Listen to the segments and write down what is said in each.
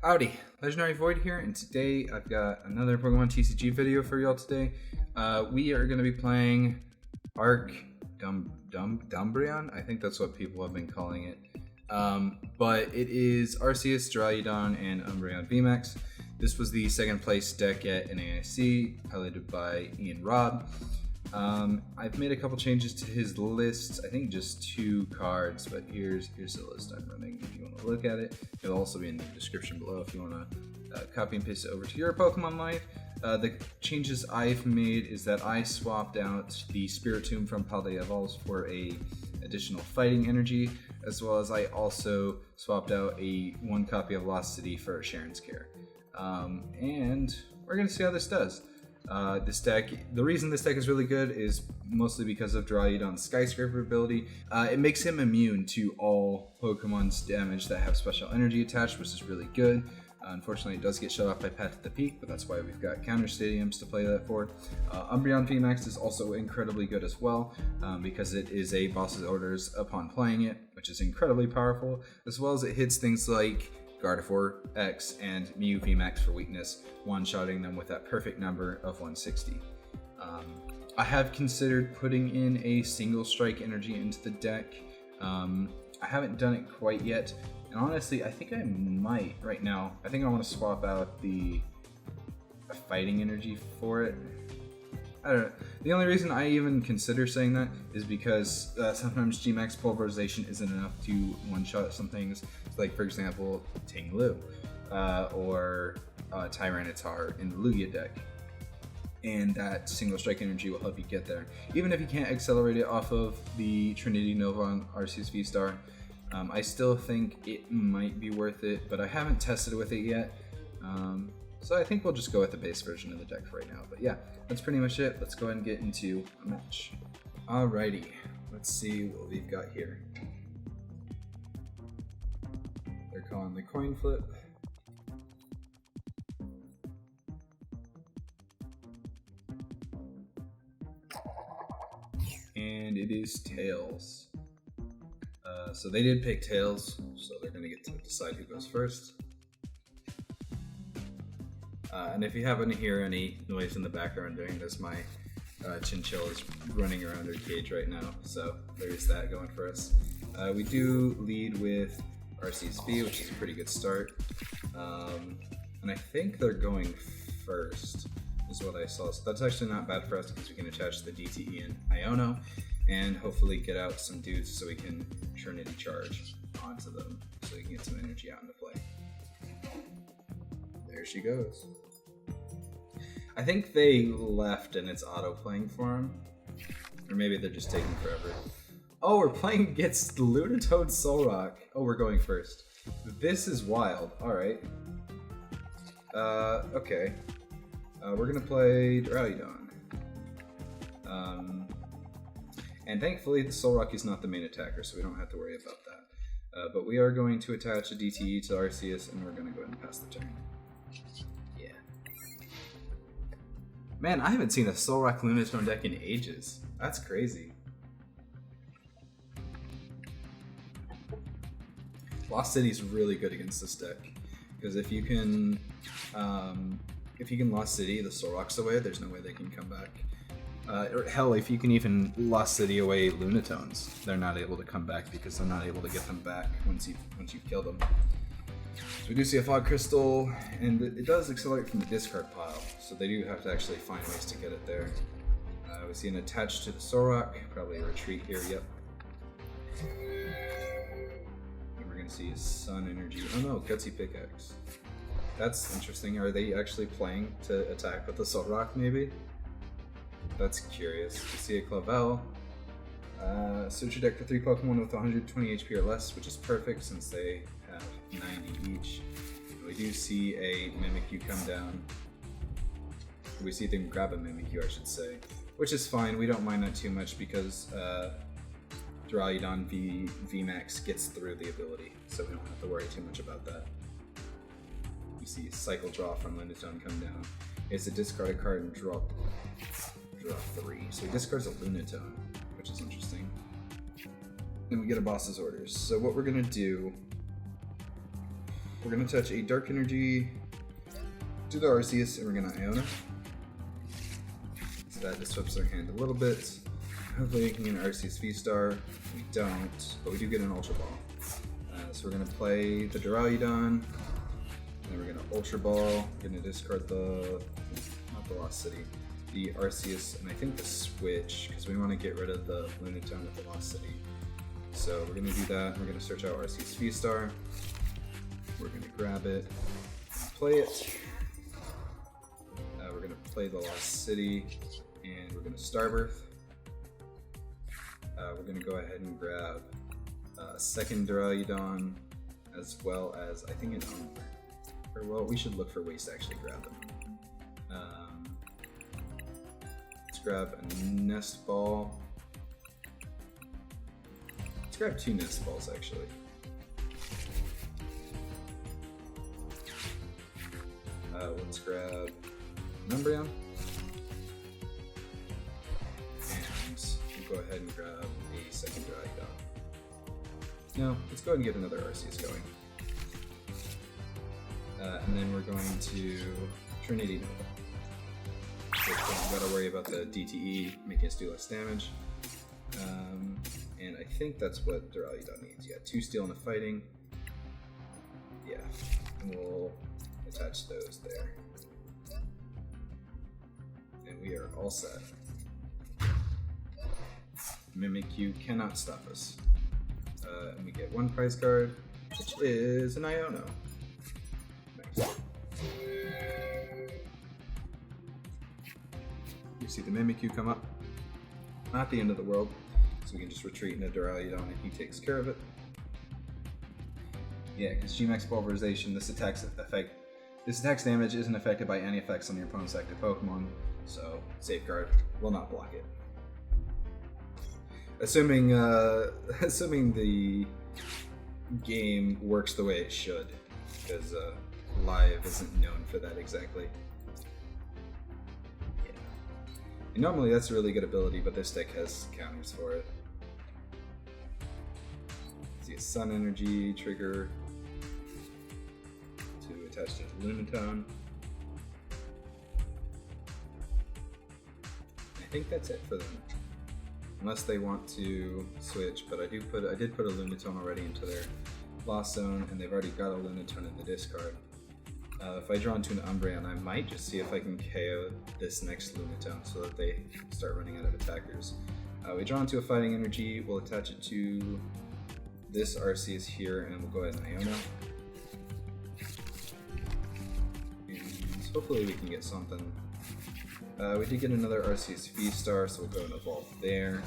Howdy, Legendary Void here, and today I've got another Pokemon TCG video for y'all today. We are going to be playing Umbreon, I think that's what people have been calling it. But it is Arceus, Duraludon, and Umbreon VMAX. This was the second place deck at NAIC, highlighted by Robb. I've made a couple changes to his list, I think just 2 cards, but here's the list I'm running if you want to look at it. It'll also be in the description below if you want to copy and paste it over to your Pokemon life. The changes I've made is that I swapped out the Spiritomb from Paldeaval's for a additional fighting energy, as well as I also swapped out a 1 copy of Lost City for Cheren's Care. And we're going to see how this does. This deck, the reason this deck is really good is mostly because of Duraludon's Skyscraper ability. It makes him immune to all Pokemon's damage that have special energy attached, which is really good. Unfortunately, it does get shut off by Path to the Peak, but that's why we've got counter stadiums to play that for. Umbreon VMAX is also incredibly good as well, because it is a boss's orders upon playing it, which is incredibly powerful, as well as it hits things like Gardevoir X and Mew VMAX for weakness, one-shotting them with that perfect number of 160. I have considered putting in a single strike energy into the deck. I haven't done it quite yet, and honestly, I think I might right now. I think I want to swap out the fighting energy for it. I don't know. The only reason I even consider saying that is because sometimes Gmax pulverization isn't enough to one-shot some things, like for example, Tinglu or Tyranitar in the Lugia deck. And that single strike energy will help you get there. Even if you can't accelerate it off of the Trinity Nova on Arceus VSTAR, I still think it might be worth it, but I haven't tested with it yet. So I think we'll just go with the base version of the deck for right now. But yeah, that's pretty much it. Let's go ahead and get into a match. Alrighty, let's see what we've got here. They're calling the coin flip. And it is Tails. So they did pick Tails, so they're going to get to decide who goes first. And if you happen to hear any noise in the background during this, my chinchilla is running around her cage right now, so there's that going for us. We do lead with Arceus V, which is a pretty good start. And I think they're going first, is what I saw. So that's actually not bad for us because we can attach the DTE and Iono and hopefully get out some dudes so we can Trinity Charge onto them so we can get some energy out into play. There she goes. I think they left and it's auto-playing for him. Or maybe they're just taking forever. Oh, we're playing against Lunatone Solrock. Oh, we're going first. This is wild. Alright. Okay. We're gonna play Duraludon. And thankfully the Solrock is not the main attacker, so we don't have to worry about that. But we are going to attach a DTE to Arceus, and we're gonna go ahead and pass the turn. Yeah. Man, I haven't seen a Solrock Lunatone deck in ages. That's crazy. Lost City is really good against this deck, because if you can Lost City the Solrocks away, there's no way they can come back. Or hell, if you can even Lost City away Lunatones, they're not able to come back because they're not able to get them back once you've killed them. So we do see a Fog Crystal, and it does accelerate from the discard pile, so they do have to actually find ways to get it there. We see an attach to the Solrock, probably a retreat here, yep. And we're going to see a Sun Energy. Oh no, Gutsy Pickaxe. That's interesting. Are they actually playing to attack with the Solrock, maybe? That's curious. We see a Clavel. Search your deck for 3 Pokemon with 120 HP or less, which is perfect since they have 90 each. We do see a Mimikyu come down. We see them grab a Mimikyu, I should say, which is fine. We don't mind that too much because Duraludon V VMAX gets through the ability, so we don't have to worry too much about that. We see Cycle Draw from Lunatone come down. It's a discard a card and draw 3. So he discards a Lunatone, which is interesting. Then we get a boss's orders. So what we're gonna do we're going to touch a Dark Energy to the Arceus, and we're going to Iono. So that disrupts our hand a little bit. Hopefully we can get an Arceus VSTAR. We don't, but we do get an Ultra Ball. So we're going to play the Duraludon, and then we're going to Ultra Ball. We're going to discard not the Lost City, the Arceus, and I think the Switch, because we want to get rid of the Lunatone with the Lost City. So we're going to do that. We're going to search out Arceus VSTAR. We're going to grab it, play it. We're going to play the Lost City, and we're going to Starbirth. We're going to go ahead and grab a second Duraludon, as well as, I think, an Umbreon. Or, well, we should look for ways to actually grab them. Let's grab a Nest Ball. Let's grab 2 Nest Balls, actually. Let's grab an Umbreon. And we'll go ahead and grab a second Duraludon. No, let's go ahead and get another Arceus going. And then we're going to Trinity Nova. So we've got to worry about the DTE making us do less damage. And I think that's what Duraludon needs. Yeah, 2 steel and a fighting. Yeah, and we'll attach those there. And we are all set. Mimikyu cannot stop us. And we get 1 prize card, which is an Iono. Nice. You see the Mimikyu come up. Not the end of the world, so we can just retreat into Duraludon and he takes care of it. Yeah, because Gmax Pulverization, this attack's damage isn't affected by any effects on your opponent's active Pokemon, so Safeguard will not block it. Assuming the game works the way it should, because Live isn't known for that exactly. Yeah. And normally that's a really good ability, but this deck has counters for it. See a Sun Energy trigger to attach to Lunatone. I think that's it for them. Unless they want to switch, but I did put a Lunatone already into their Lost Zone, and they've already got a Lunatone in the discard. If I draw into an Umbreon, I might just see if I can KO this next Lunatone so that they start running out of attackers. We draw into a Fighting Energy, we'll attach it to this Arceus here, and we'll go ahead and Iono. And hopefully we can get something. We did get another Arceus VSTAR, so we'll go and evolve there.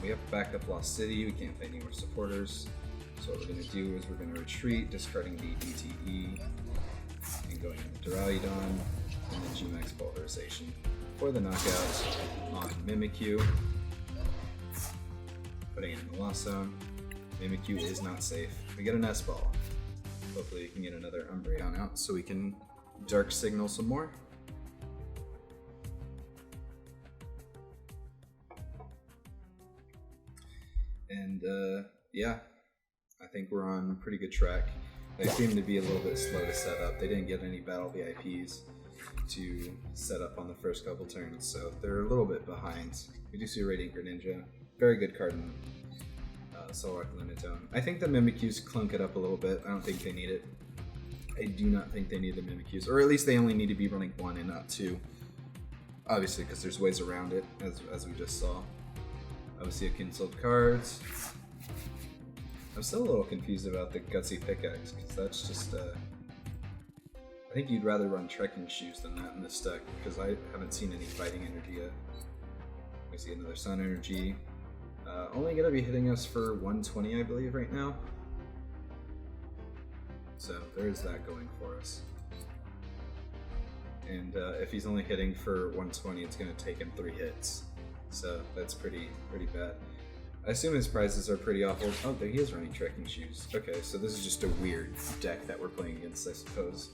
We have backup Lost City, we can't play any more supporters. So what we're going to do is we're going to retreat, discarding the DTE, and going into Duraludon, and then Gmax Pulverization for the knockout on Mimikyu. Putting it in the Lost Zone. Mimikyu is not safe. We get a Nest Ball. Hopefully we can get another Umbreon out so we can Dark Signal some more. And yeah, I think we're on a pretty good track. They seem to be a little bit slow to set up. They didn't get any battle VIPs to set up on the first couple turns, so they're a little bit behind. We do see a Radiant Greninja. Very good card in Solrock Lunatone. I think the Mimikyus clunk it up a little bit. I don't think they need it. I do not think they need the Mimikyus, or at least they only need to be running 1 and not 2. Obviously, because there's ways around it, as we just saw. Obviously, cancelled cards. I'm still a little confused about the Gutsy Pickaxe, because that's just, I think you'd rather run Trekking Shoes than that in this deck, because I haven't seen any Fighting Energy yet. We see another Sun Energy. Only going to be hitting us for 120, I believe, right now. So there's that going for us. And if he's only hitting for 120, it's going to take him 3 hits. So that's pretty bad. I assume his prizes are pretty awful. Oh, there he is running Trekking Shoes. Okay, so this is just a weird deck that we're playing against, I suppose.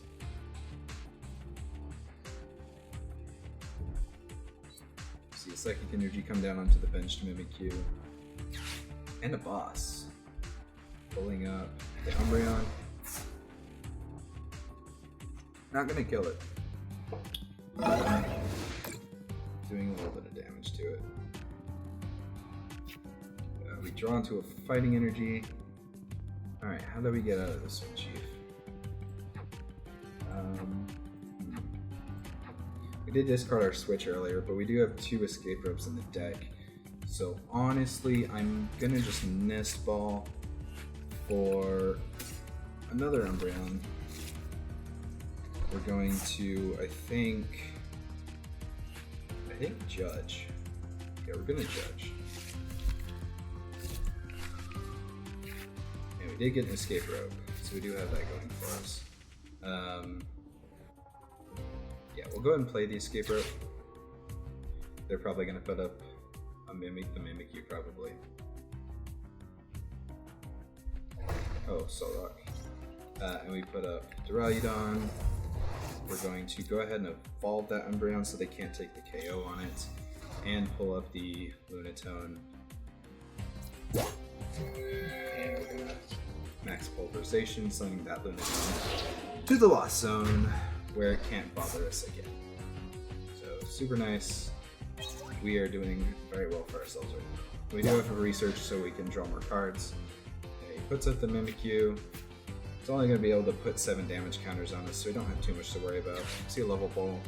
See a Psychic Energy come down onto the bench to Mimikyu. And a boss. Pulling up the Umbreon. Not gonna kill it. Doing a little bit of damage to it. We draw into a fighting energy. Alright, how do we get out of this one, Chief? We did discard our switch earlier, but we do have 2 escape ropes in the deck. So honestly, I'm gonna just nest ball for another Umbreon. We're going to, I think Judge. Yeah, we're gonna Judge. And we did get an escape rope, so we do have that going for us. Yeah, we'll go ahead and play the escape rope. They're probably gonna put up a Mimikyu probably. Oh, Solrock. And we put up Duraludon. We're going to go ahead and evolve that Umbreon so they can't take the KO on it, and pull up the Lunatone. And we're gonna max pulverization, sending that Lunatone to the Lost Zone, where it can't bother us again. So super nice. We are doing very well for ourselves right now. We do have a research so we can draw more cards. Okay, he puts up the Mimikyu. It's only going to be able to put 7 damage counters on us, so we don't have too much to worry about. See a level ball.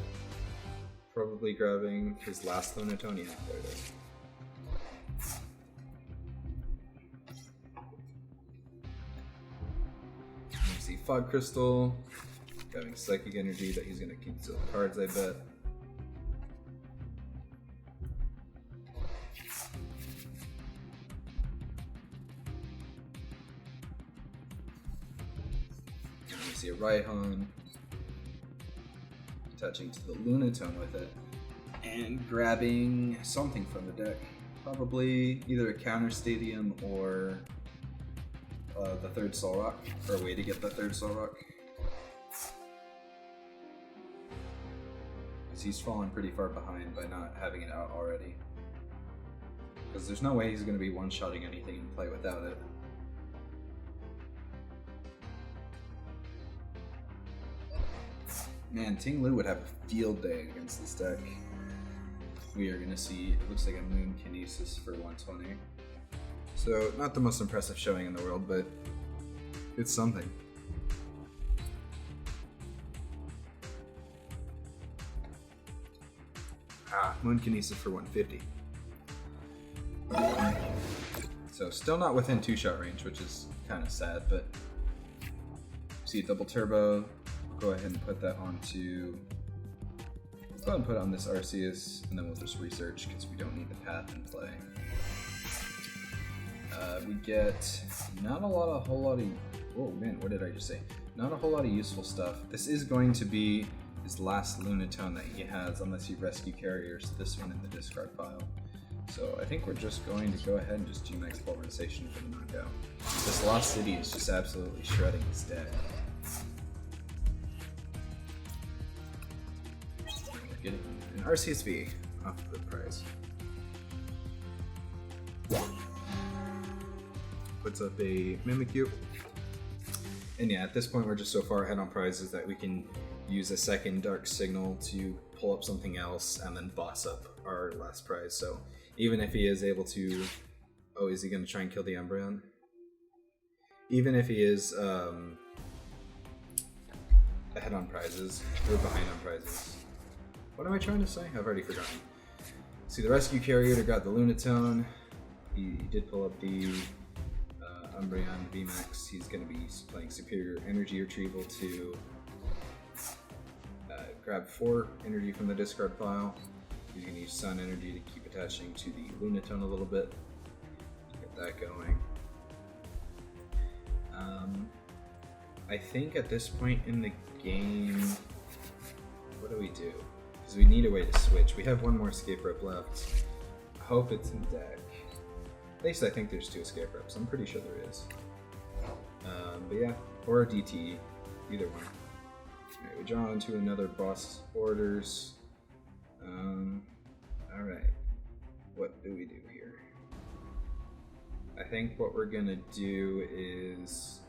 Probably grabbing his last Lunatone. Yeah, there it is. You see Fog Crystal. Grabbing Psychic Energy that he's going to keep the cards, I bet. See a Raihan, attaching to the Lunatone with it, and grabbing something from the deck. Probably either a counter stadium or the 3rd Solrock, or a way to get the 3rd Solrock. Because he's fallen pretty far behind by not having it out already. Because there's no way he's going to be one-shotting anything in play without it. Man, Ting Lu would have a field day against this deck. We are going to see, it looks like a Moon Kinesis for 120. So, not the most impressive showing in the world, but it's something. Moon Kinesis for 150. So, still not within 2-shot range, which is kind of sad, but see a double turbo. Go ahead and put that onto. Let's go ahead and put it on this Arceus, and then we'll just research because we don't need the path in play. We get not a whole lot of. Oh man, what did I just say? Not a whole lot of useful stuff. This is going to be his last Lunatone that he has, unless he rescue carriers this one in the discard pile. So I think we're just going to go ahead and just G-Max Pulverization for the knockout. This Lost City is just absolutely shredding his deck. Getting an Arceus V off the prize. Puts up a Mimikyu. And yeah, at this point we're just so far ahead on prizes that we can use a second Dark Signal to pull up something else and then boss up our last prize. So even if he is able to... Oh, is he going to try and kill the Umbreon? Even if he is ahead on prizes, or behind on prizes. What am I trying to say? I've already forgotten. See, the rescue carrier got the Lunatone. He did pull up the Umbreon VMAX. He's going to be playing Superior Energy Retrieval to grab 4 energy from the discard pile. He's going to use Sun Energy to keep attaching to the Lunatone a little bit. Get that going. I think at this point in the game, what do we do? Because we need a way to switch. We have 1 more escape rope left. I hope it's in deck. At least I think there's 2 escape ropes. I'm pretty sure there is. But yeah, or a DT, either one. Alright, we draw into another boss orders. Alright, what do we do here? I think what we're gonna do is...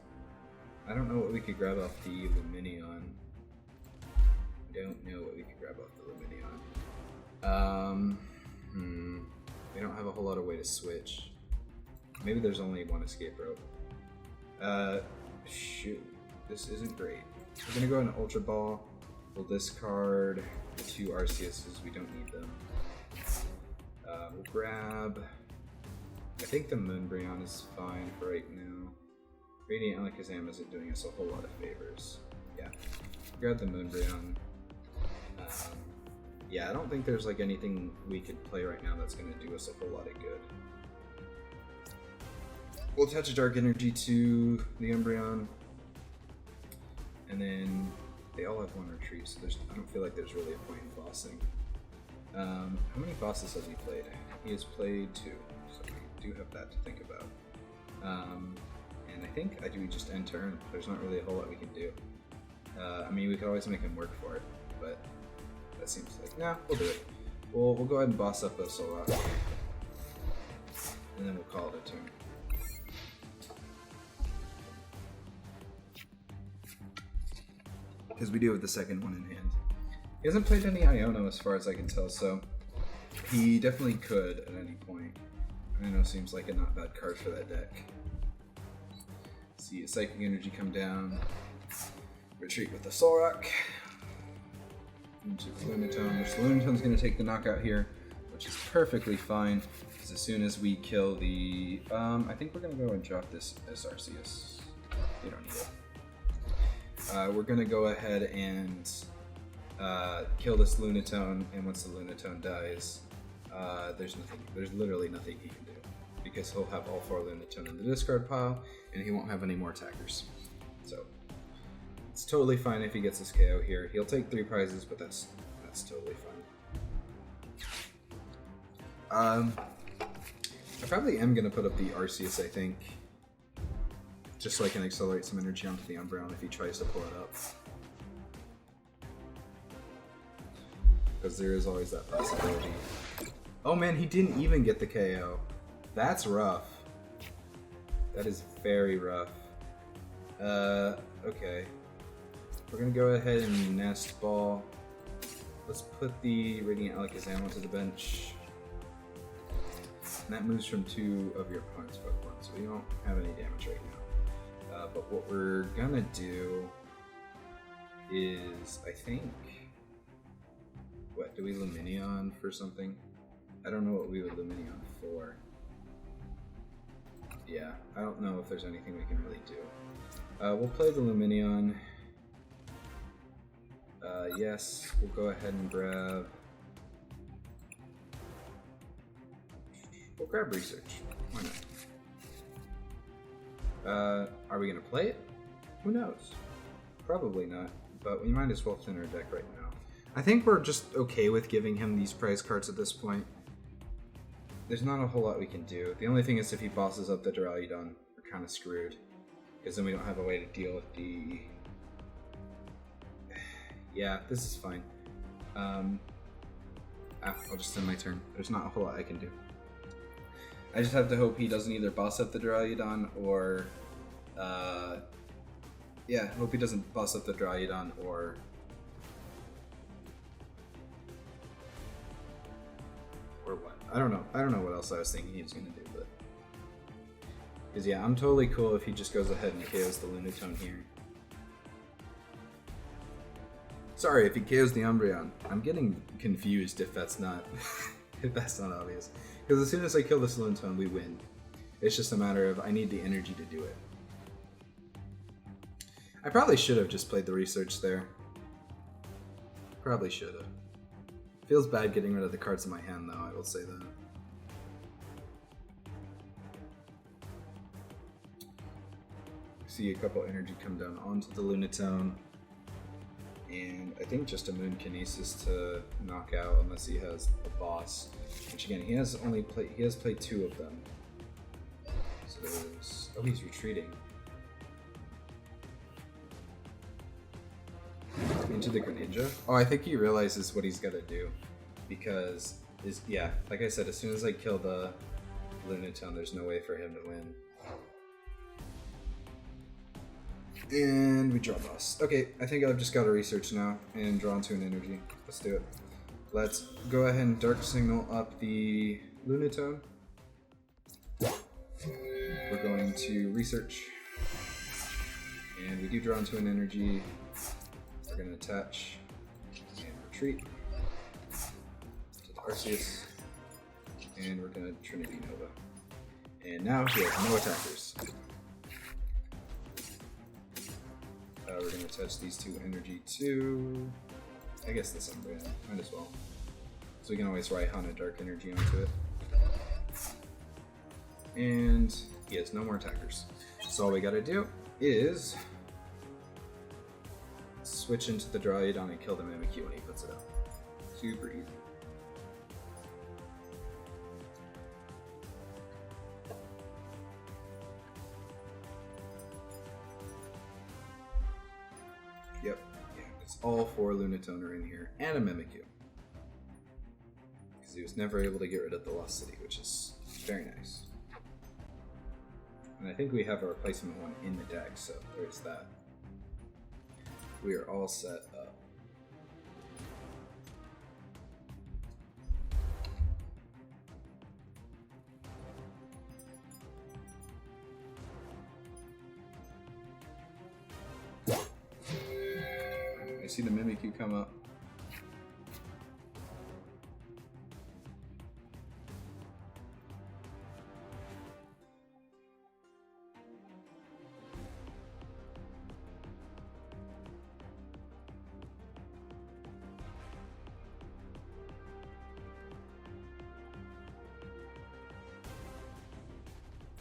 I don't know what we could grab off the Lumineon. Don't know what we could grab off the Lumineon. We don't have a whole lot of way to switch. Maybe there's only one Escape Rope. Shoot. This isn't great. We're gonna go in Ultra Ball. We'll discard the 2 Arceuses. We don't need them. We'll grab... I think the Umbreon is fine for right now. Radiant Alakazam isn't doing us a whole lot of favors. Yeah. Grab the Umbreon. Yeah, I don't think there's like anything we could play right now that's going to do us a whole lot of good. We'll attach a Dark Energy to the Umbreon. And then they all have 1 retreat, so I don't feel like there's really a point in bossing. How many bosses has he played? He has played 2, so we do have that to think about. And I think I do just end turn. There's not really a whole lot we can do. I mean, we could always make him work for it, but that seems like, nah, we'll do it. We'll go ahead and boss up the Solrock, and then we'll call it a turn. Because we do have the second one in hand. He hasn't played any Iono as far as I can tell, so he definitely could at any point. Iono seems like a not bad card for that deck. See a Psychic Energy come down, retreat with the Solrock, into the Lunatone, which the Lunatone's going to take the knockout here, which is perfectly fine, because as soon as we kill the... I think we're going to go and drop this as Arceus. We don't need it. We're going to go ahead and kill this Lunatone, and once the Lunatone dies, there's literally nothing he can do, because he'll have all 4 Lunatone in the discard pile, and he won't have any more attackers. So it's totally fine if he gets his KO here. He'll take 3 prizes, but that's totally fine. I probably am going to put up the Arceus, I think, just so I can accelerate some energy onto the Umbreon if he tries to pull it up. Because there is always that possibility. Oh man, he didn't even get the KO. That's rough. That is very rough. Okay. We're gonna go ahead and Nest Ball. Let's put the Radiant Alakazam onto the bench. And that moves from 2 of your opponent's Pokemon, so we don't have any damage right now. But what we're gonna do is, I think... What, do we Lumineon for something? I don't know what we would Lumineon for. Yeah, I don't know if there's anything we can really do. We'll play the Lumineon. Yes, we'll go ahead and grab... We'll grab Research. Why not? Are we gonna play it? Who knows? Probably not, but we might as well thin our deck right now. I think we're just okay with giving him these prize cards at this point. There's not a whole lot we can do. The only thing is if he bosses up the Duraludon, we're kind of screwed. Because then we don't have a way to deal with the... Yeah, this is fine. I'll just end my turn. There's not a whole lot I can do. I just have to hope he doesn't either boss up the Duraludon or... yeah, hope he doesn't boss up the Duraludon or... Or what? I don't know. I don't know what else I was thinking he was going to do, but... Because yeah, I'm totally cool if he just goes ahead and KOs the Lunatone here. Sorry, if he KOs the Umbreon. I'm getting confused if that's not... if that's not obvious. Because as soon as I kill this Lunatone, we win. It's just a matter of I need the energy to do it. I probably should have just played the Research there. Probably should have. Feels bad getting rid of the cards in my hand, though, I will say that. See a couple energy come down onto the Lunatone. And I think just a Moonkinesis to knock out unless he has a boss. Which again, he has played 2 of them. So there's... Oh, he's retreating. Into the Greninja? Oh, I think he realizes what he's got to do. Because, yeah, like I said, as soon as I kill the Lunatone, there's no way for him to win. And we draw Lost. Okay, I think I've just got to research now and draw into an energy. Let's do it. Let's go ahead and Dark Signal up the Lunatone. We're going to research. And we do draw into an energy. We're going to attach and retreat to the Arceus. And we're going to Trinity Nova. And now he has no attackers. We're going to touch these two energy too. I guess this Umbreon, might as well. So we can always Raihan a Dark Energy onto it. And he has no more attackers. So all we gotta do is switch into the Duraludon and kill the Mimikyu when he puts it up. Super easy. Yep, yeah, it's all 4 Lunatone are in here, and a Mimikyu. Because he was never able to get rid of the Lost City, which is very nice. And I think we have a replacement one in the deck, so there's that. We are all set up. I see the Mimikyu come up.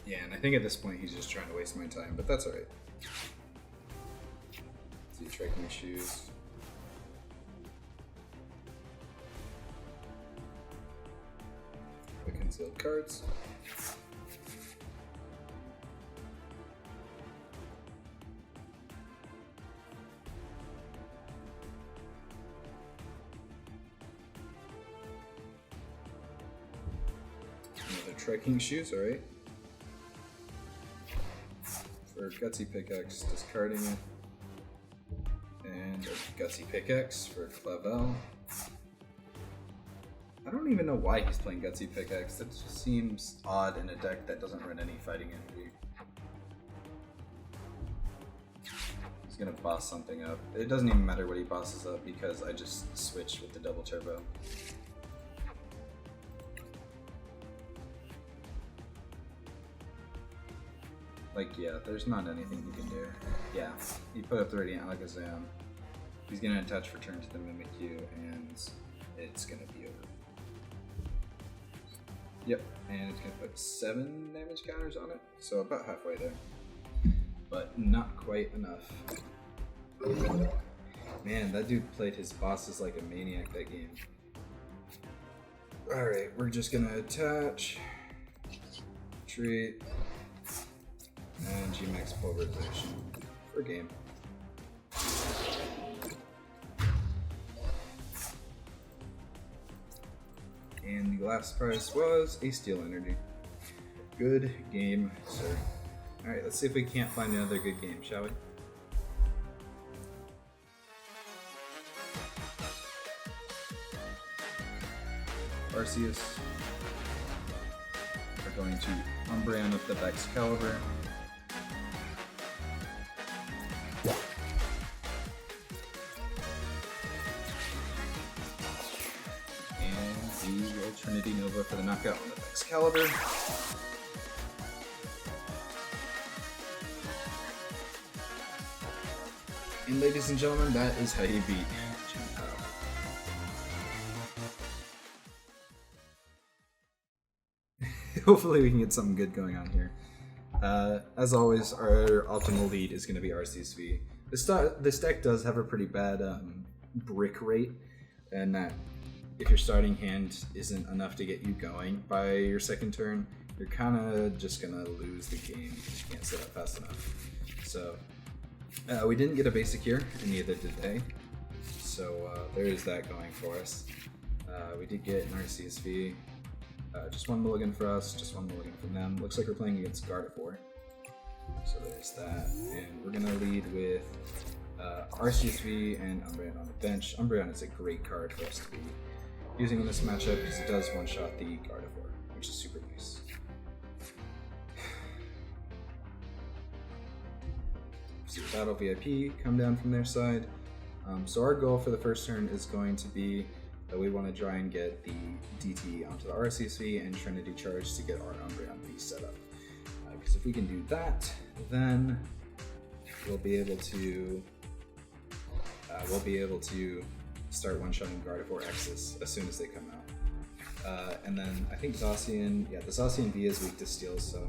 Yeah, and I think at this point he's just trying to waste my time, but that's alright. See, Trekking Shoes. The concealed cards. Another Trekking Shoes, alright. For Gutsy Pickaxe, discarding it. And a Gutsy Pickaxe for Clavel. I don't even know why he's playing Gutsy Pickaxe. That just seems odd in a deck that doesn't run any fighting energy. He's gonna boss something up. It doesn't even matter what he bosses up because I just switched with the double turbo. Like, yeah, there's not anything you can do. Yeah, you put up the Radiant Alakazam. He's gonna attach for turn to the Mimikyu, and it's gonna be over. Yep, and it's gonna put 7 damage counters on it, so about halfway there. But not quite enough. Man, that dude played his bosses like a maniac that game. Alright, we're just gonna attach, treat, and G-Max Pulverization for game. And the last prize was a Steel Energy. Good game, sir. Alright, let's see if we can't find another good game, shall we? Arceus. We're going to Umbreon up the Excalibur. Trinity Nova for the knockout on the Excalibur. And ladies and gentlemen, that is how you beat Jim Powell. Hopefully we can get something good going on here. As always, our optimal lead is going to be Arceus V. This deck does have a pretty bad brick rate, and that if your starting hand isn't enough to get you going by your second turn, you're kind of just gonna lose the game because you can't set up fast enough. So we didn't get a basic here, and neither did they. So there is that going for us. We did get an Arceus V. Just one mulligan for us, just one mulligan from them. Looks like we're playing against Gardevoir. So there's that. And we're going to lead with Arceus V and Umbreon on the bench. Umbreon is a great card for us to be using in this matchup because it does one-shot the Gardevoir, which is super nice. See Battle VIP come down from their side. So our goal for the first turn is going to be that we want to try and get the DT onto the Arceus V and Trinity Charge to get our Umbreon V set up. Because if we can do that, then we'll be able to start one-shotting Gardevoir X's as soon as they come out. And then I think Zacian, the Zacian V is weak to Steel, so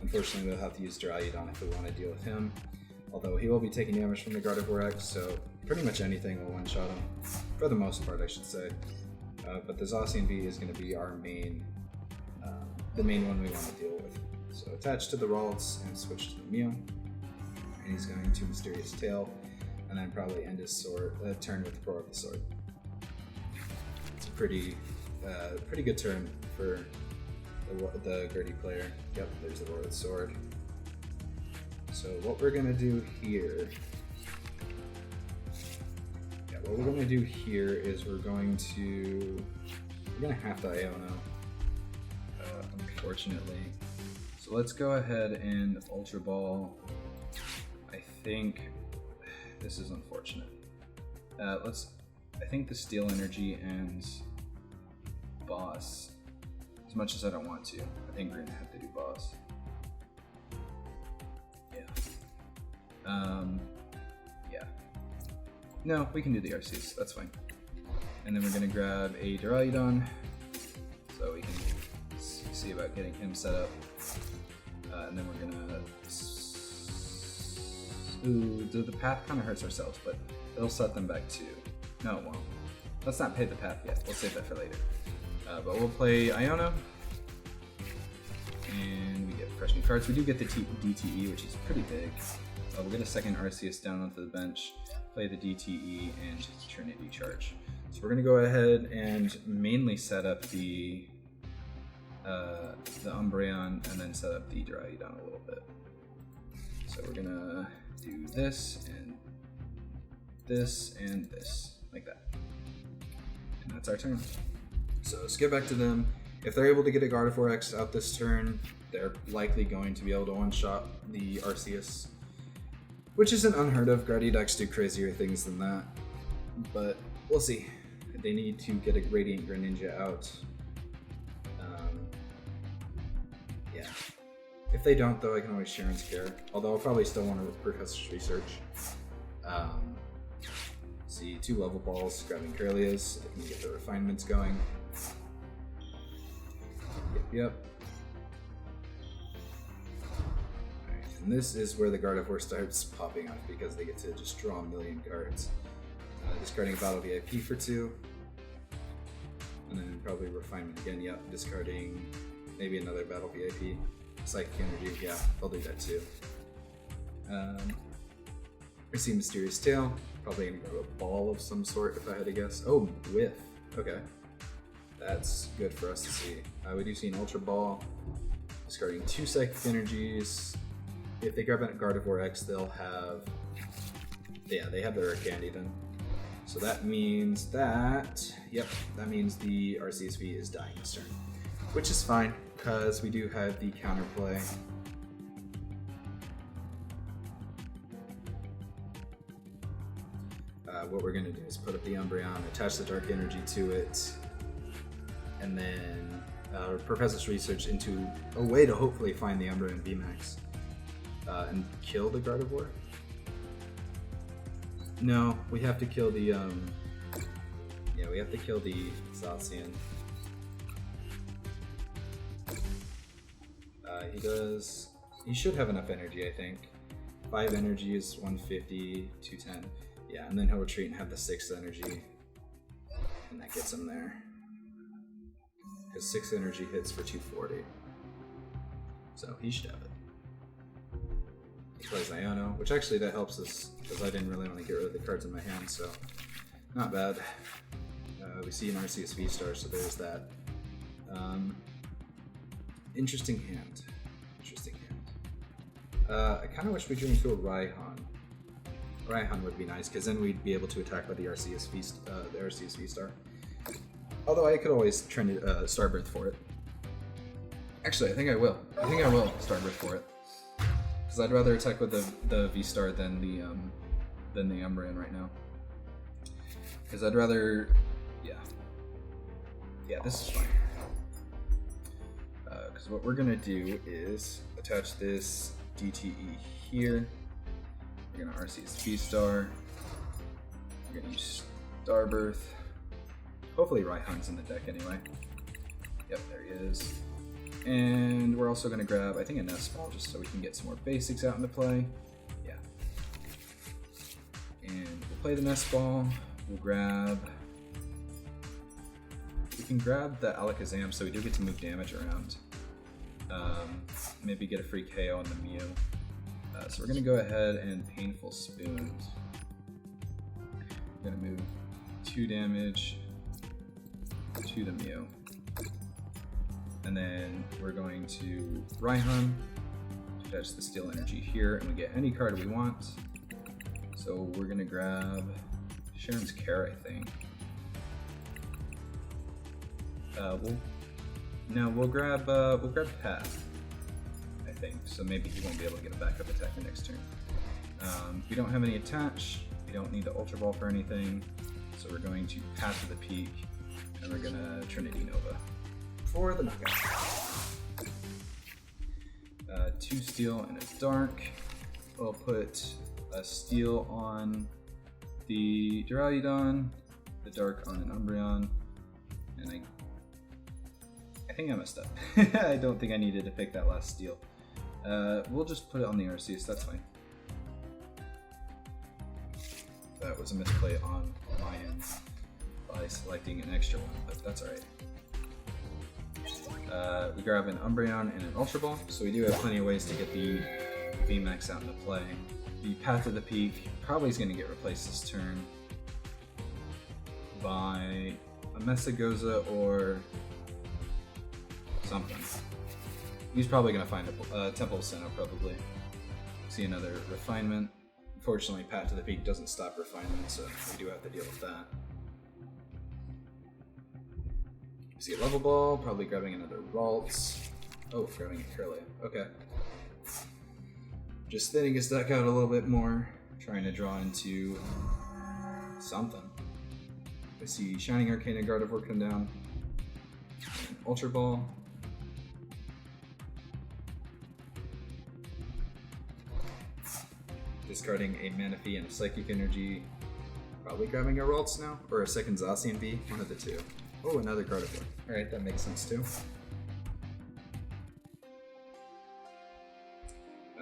unfortunately we'll have to use Duraludon if we want to deal with him. Although he will be taking damage from the Gardevoir X, so pretty much anything will one-shot him. For the most part, I should say. But the Zacian V is going to be our main, the main one we want to deal with. So attach to the Ralts and switch to the Mew. And he's going to Mysterious Tail, and then probably end his turn with the Roar of the Sword. It's a pretty good turn for the Gertie player. Yep, there's the Roar of the Sword. So what we're gonna do here, is we're gonna have to Iono, unfortunately. So let's go ahead and Ultra Ball. I think this is unfortunate. I think the Steel Energy ends Boss. As much as I don't want to, I think we're gonna have to do Boss. Yeah. No, we can do the Arceus, that's fine. And then we're gonna grab a Duraludon, so we can see about getting him set up. And then we're gonna... Ooh, the path kind of hurts ourselves, but it'll set them back too. No, it won't. Let's not pay the path yet, we'll save that for later. But we'll play Iono, and we get fresh new cards. We do get the DTE, which is pretty big. We'll get a second Arceus down onto the bench, play the DTE, and just Trinity Charge. So we're gonna go ahead and mainly set up the Umbreon, and then set up the Duraludon a little bit. So we're gonna do this, and this, and this, like that. And that's our turn. So let's get back to them. If they're able to get a Gardevoir X out this turn, they're likely going to be able to one-shot the Arceus, which isn't unheard of. Guardian decks do crazier things than that, but we'll see. They need to get a Radiant Greninja out. Yeah. If they don't, though, I can always Cheren's Care. Although I'll probably still want to Professor's Research. See, 2 level balls, grabbing Kirlias. I can get the refinements going. Yep. Alright, and this is where the Gardevoir starts popping up because they get to just draw a million cards. Discarding Battle VIP for 2. And then probably Refinement again, yep. Discarding maybe another Battle VIP. Psychic Energy, yeah, I'll do that too. I see Mysterious Tail. Probably gonna go a ball of some sort if I had to guess. Oh, Whiff. Okay. That's good for us to see. We do see an Ultra Ball. Discarding 2 Psychic Energies. If they grab a Gardevoir X, they'll have... Yeah, they have their Candy then. So that means that... Yep, that means the Arceus V is dying this turn. Which is fine, because we do have the counterplay. What we're going to do is put up the Umbreon, attach the Dark Energy to it, and then Professor's Research into a way to hopefully find the Umbreon VMAX and kill the Gardevoir. No, we have to kill the yeah, we have to kill the Zacian. He should have enough energy, I think. 5 energy is 150, 210. Yeah, and then he'll retreat and have the 6th energy, and that gets him there. His 6th energy hits for 240. So he should have it. He plays Iono, which actually that helps us, because I didn't really want to get rid of the cards in my hand, so not bad. We see an Arceus VSTAR, so there's that. Interesting hand. Interesting hand. I kind of wish we could into a Raihan. Raihan would be nice, because then we'd be able to attack with the Arceus VSTAR. Although I could always trend Starbirth for it. Actually, I think I will. I think I will Starbirth for it. Because I'd rather attack with the V-Star than the Umbreon right now. Because I'd rather... Yeah, this is fine. Because what we're going to do is attach this DTE here. We're going to Arceus V-Star. We're going to use Starbirth. Hopefully Raihan's in the deck anyway. Yep, there he is. And we're also going to grab, I think, a Nest Ball just so we can get some more basics out into play. Yeah. And we'll play the Nest Ball. We'll grab... We can grab the Alakazam so we do get to move damage around. Maybe get a free KO on the Mew. So we're going to go ahead and Painful Spoons. We're going to move 2 damage to the Mew. And then we're going to Raihan to attach the Steel Energy here, and we get any card we want. So we're going to grab Cheren's Care, I think. We'll grab Path, I think. So maybe he won't be able to get a backup attack the next turn. We don't have any attach. We don't need the Ultra Ball for anything. So we're going to Path to the Peak, and we're gonna Trinity Nova for the knockout. 2 Steel and a Dark. We'll put a Steel on the Duraludon, the Dark on an Umbreon, and I think I messed up. I don't think I needed to pick that last Steel. We'll just put it on the Arceus, that's fine. That was a misplay on my end by selecting an extra one, but that's alright. We grab an Umbreon and an Ultra Ball, so we do have plenty of ways to get the VMAX out into play. The Path to the Peak probably is going to get replaced this turn by a Messagoza or something. He's probably going to find a Temple of Sinnoh, probably. See another Refinement. Unfortunately, Path to the Peak doesn't stop Refinement, so we do have to deal with that. See a Level Ball, probably grabbing another Ralts. Oh, grabbing a Kirlia. Okay. Just thinning his deck out a little bit more, trying to draw into something. I see Shining Arcana Gardevoir come down. An Ultra Ball. Discarding a Manaphy and a Psychic Energy. Probably grabbing a Ralts now, or a second Zacian V, one of the two. Oh, another Gardevoir. Alright, that makes sense too.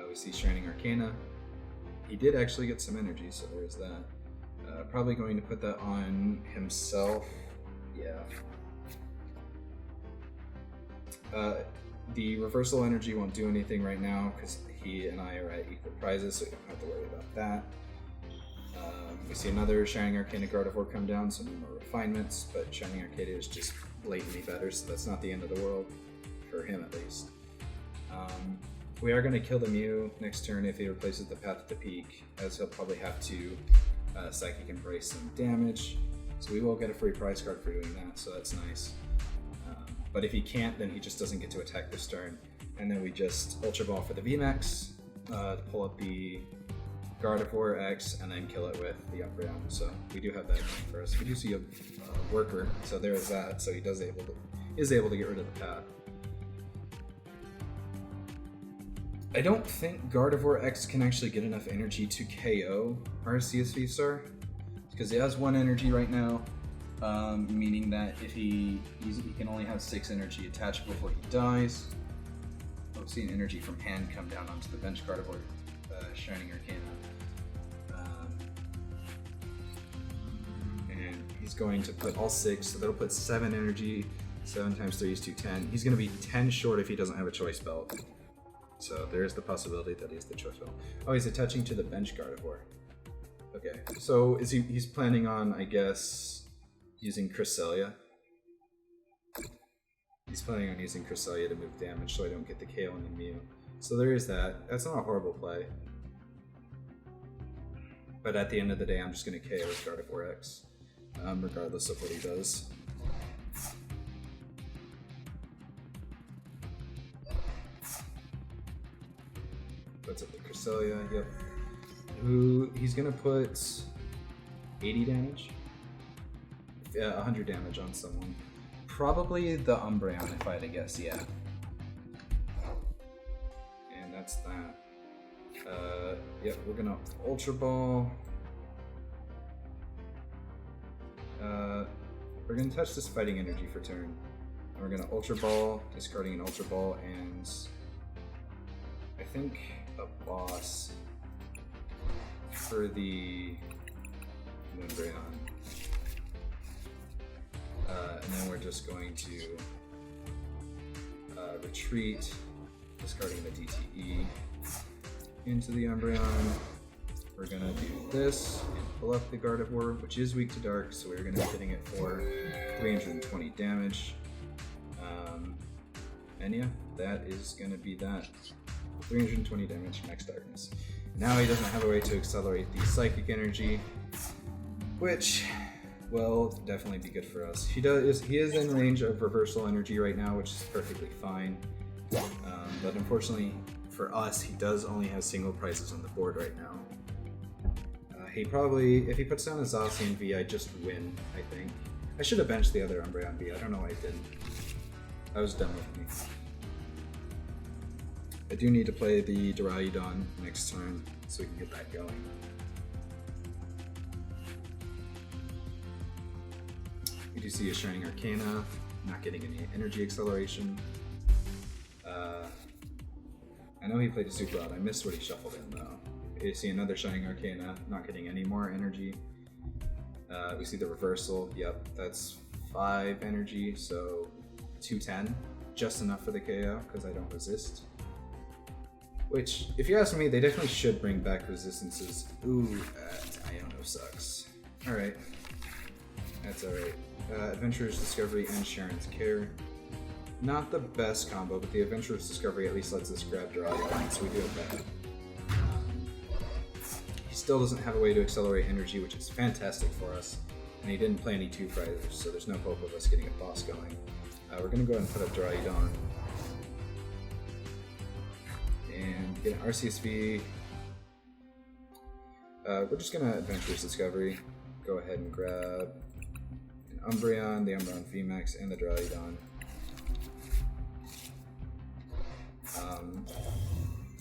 We see Shining Arcana. He did actually get some energy, so there's that. Probably going to put that on himself. Yeah. The Reversal Energy won't do anything right now because he and I are at equal prizes, so you don't have to worry about that. We see another Shining Arcana Gardevoir come down, so no more refinements, but Shining Arcana is just blatantly better, so that's not the end of the world, for him at least. We are going to kill the Mew next turn if he replaces the Path to the Peak, as he'll probably have to Psychic Embrace some damage, so we will get a free prize card for doing that, so that's nice. But if he can't, then he just doesn't get to attack this turn, and then we just Ultra Ball for the VMAX, to pull up the Gardevoir X, and then kill it with the Umbreon. So we do have that going for us. We do see a worker, so there's that. So he is able to get rid of the Path. I don't think Gardevoir X can actually get enough energy to KO Arceus VSTAR, because he has 1 energy right now, meaning that if he can only have 6 energy attached before he dies. We've seen energy from hand come down onto the bench Gardevoir, Shining Arcana. And he's going to put all 6, so that'll put 7 energy. 7 times 3 is 210. He's going to be 10 short if he doesn't have a Choice Belt. So there's the possibility that he has the Choice Belt. Oh, he's attaching to the bench Gardevoir. Okay, so he's planning on, I guess, using Cresselia. He's planning on using Cresselia to move damage so I don't get the KO on the Mew. So there is that. That's not a horrible play. But at the end of the day, I'm just going to KO with Gardevoir X, regardless of what he does. Puts up the Cresselia, yep. Who he's going to put 80 damage? 100 damage on someone. Probably the Umbreon, if I had to guess, yeah. And that's that. Yep, we're gonna Ultra Ball. We're gonna touch this Fighting Energy for turn. And we're gonna Ultra Ball, discarding an Ultra Ball, and I think a boss for the Umbreon. And then we're just going to retreat, discarding the DTE into the Umbreon. We're gonna do this and pull up the Gardevoir, which is weak to dark, so we're gonna be hitting it for 320 damage. And yeah, that is gonna be that. 320 damage, max darkness. Now he doesn't have a way to accelerate the Psychic Energy, which will definitely be good for us. He is in range of Reversal Energy right now, which is perfectly fine. But unfortunately for us, he does only have single prizes on the board right now. He probably, if he puts down a Zacian V, I just win, I think. I should have benched the other Umbreon V, I don't know why I didn't. That was dumb with me. I do need to play the Duraludon next turn, so we can get that going. We do see a Shining Arcana, not getting any energy acceleration. I know he played a Super Rod, I missed what he shuffled in though. We see another Shining Arcana, not getting any more energy. We see the reversal, yep, that's 5 energy, so 210. Just enough for the KO, because I don't resist. Which, if you ask me, they definitely should bring back resistances. Ooh, Iono sucks. Alright. That's alright. Adventurer's Discovery and Cheren's Care. Not the best combo, but the Adventurer's Discovery at least lets us grab Duraludon, so we do have that. He still doesn't have a way to accelerate energy, which is fantastic for us. And he didn't play any 2 prizes, so there's no hope of us getting a boss going. We're going to go ahead and put up Duraludon. And get an Arceus V. We're just going to Adventurer's Discovery. Go ahead and grab an Umbreon, the Umbreon VMAX, and the Duraludon.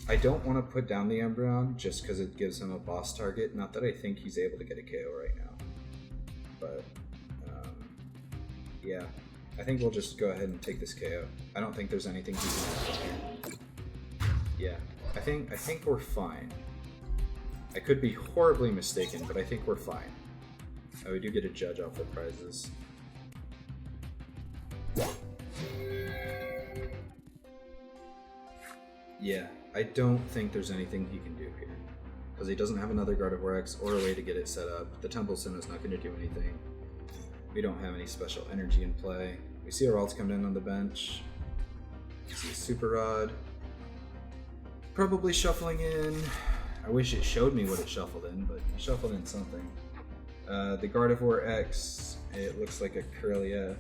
I don't want to put down the Umbreon just because it gives him a boss target. Not that I think he's able to get a KO right now. But, yeah. I think we'll just go ahead and take this KO. I don't think there's anything he can do here. Yeah. I think we're fine. I could be horribly mistaken, but I think we're fine. We do get a judge off the prizes. Yeah, I don't think there's anything he can do here. Because he doesn't have another Gardevoir X or a way to get it set up. The Temple Sinnoh's not going to do anything. We don't have any special energy in play. We see our alts come in on the bench. We see a Super Rod. Probably shuffling in. I wish it showed me what it shuffled in, but it shuffled in something. The Gardevoir X, it looks like a Corellia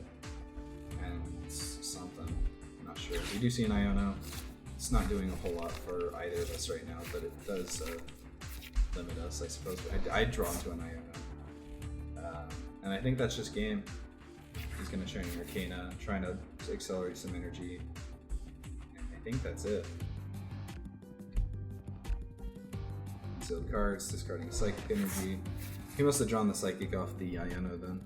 and something. I'm not sure. We do see an Iono. It's not doing a whole lot for either of us right now, but it does limit us, I suppose. I'd draw into an Iono. And I think that's just game. He's going to Shining Arcana, trying to accelerate some energy. And I think that's it. So cards, discarding Psychic Energy. He must have drawn the Psychic off the Iono then.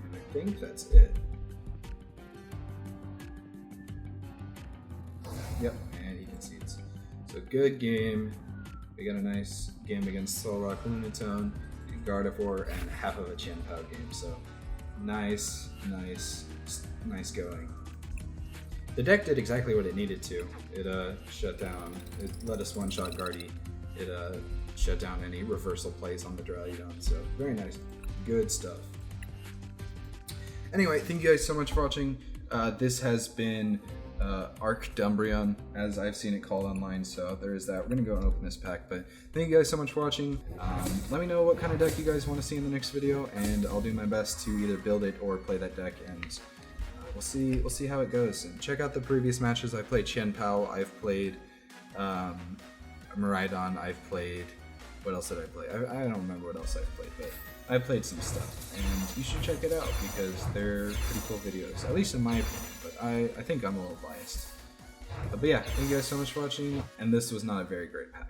And I think that's it. Yep, and he concedes. So good game. We got a nice game against Solrock, Lunatone, and Gardevoir, and half of a Chien-Pao game. So nice going. The deck did exactly what it needed to. It shut down. It let us one-shot Guardy. It shut down any reversal plays on the Duraludon. So very nice, good stuff. Anyway, thank you guys so much for watching. This has been Arc Umbreon, as I've seen it called online, so there is that. We're gonna go and open this pack, but thank you guys so much for watching. Let me know what kind of deck you guys want to see in the next video, and I'll do my best to either build it or play that deck, and we'll see how it goes. And check out the previous matches. I played Chen Pao, I've played Miraidon, I've played, what else did I play? I don't remember what else I've played, but I played some stuff, and you should check it out because they're pretty cool videos, at least in my opinion, but I think I'm a little biased. But yeah, thank you guys so much for watching, and this was not a very great pack.